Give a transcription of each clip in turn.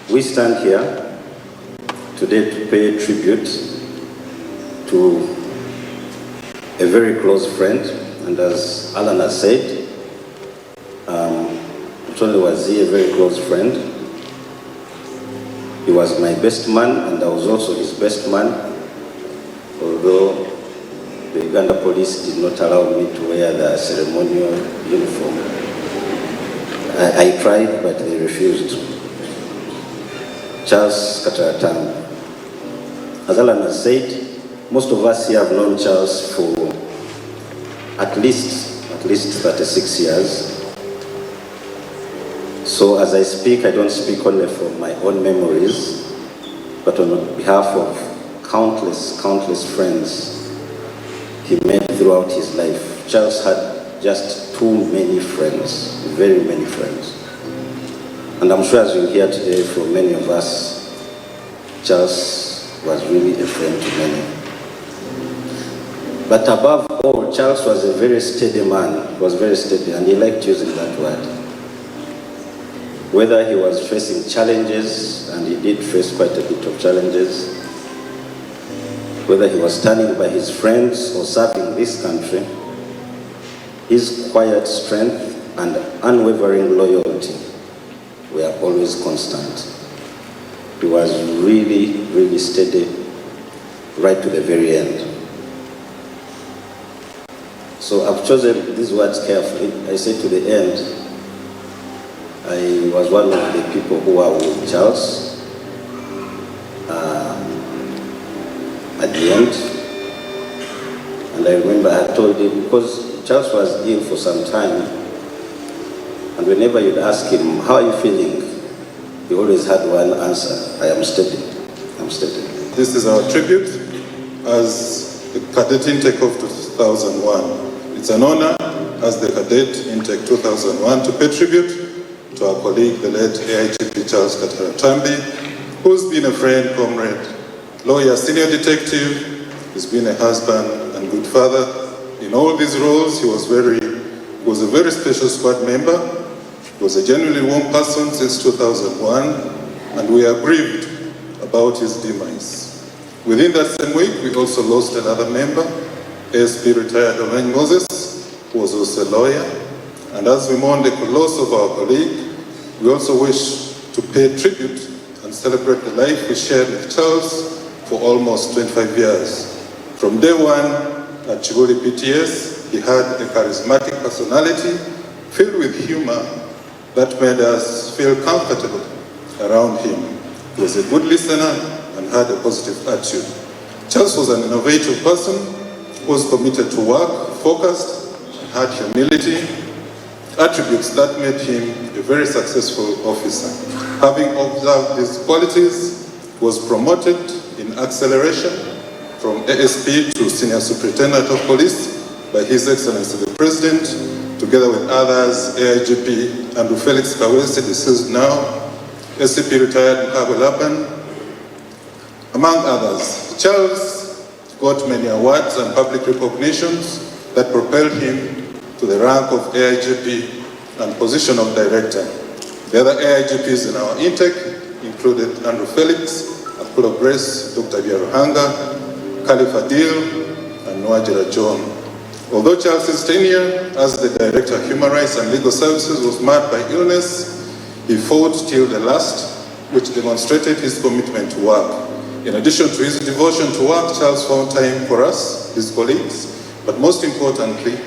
We stand here today to pay tribute to a very close friend, and as Alan has said, not only was he a very close friend, he was my best man and I was also his best man, although the Uganda police did not allow me to wear the ceremonial uniform. I tried, but they refused. Charles Kataratambi. As Alan has said, most of us here have known Charles for at least 36 years. So as I speak, I don't speak only from my own memories, but on behalf of countless friends he made throughout his life. Charles had just too many friends, very many friends. And I'm sure as you hear today from many of us, Charles was really a friend to many. But above all, Charles was a very steady man. He was very steady, and he liked using that word. Whether he was facing challenges, and he did face quite a bit of challenges, whether he was standing by his friends or serving this country, his quiet strength and unwavering loyalty were always constant. He was really steady right to the very end. So I've chosen these words carefully. I say to the end. I was one of the people who were with Charles at the end. And I remember I told him, because Charles was ill for some time, and whenever you'd ask him, how are you feeling? He always had one answer: I am steady. I'm steady. This is our tribute as the cadet intake of 2001. It's an honor as the cadet intake 2001 to pay tribute to our colleague, the late Aigp Charles Kataratambi, who's been a friend, comrade, lawyer, senior detective. He's been a husband and good father. In all these roles, he was a very special squad member. He was a genuinely warm person since 2001, and we are grieved about his demise. Within that same week, we also lost another member, ASP retired Moses, who was also a lawyer. And as we mourn the loss of our colleague, we also wish to pay tribute and celebrate the life we shared with Charles for almost 25 years. From day one at Chibuli PTS, he had a charismatic personality filled with humor that made us feel comfortable around him. He was a good listener and had a positive attitude. Charles was an innovative person who was committed to work, focused, and had humility, attributes that made him a very successful officer. Having observed these qualities, he was promoted in acceleration from ASP to Senior Superintendent of Police by His Excellency the President, together with others, Aigp and Felix Kawesi, deceased now, SCP retired Ahabw'Obuhereza, among others. Charles got many awards and public recognitions that propelled him to the rank of Aigp and position of director. The other Aigps in our intake included Andrew Felix, Apollo Grace, Dr. Byaruhanga, Khalif Adil, and Nwajira John. Although Charles's tenure as the Director of Human Rights and Legal Services was marred by illness, he fought till the last, which demonstrated his commitment to work. In addition to his devotion to work, Charles found time for us, his colleagues, but most importantly,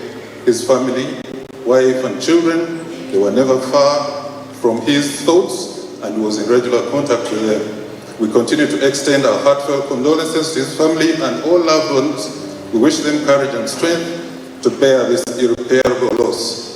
his family, wife and children. They were never far from his thoughts and he was in regular contact with them. We continue to extend our heartfelt condolences to his family and all loved ones. We wish them courage and strength to bear this irreparable loss.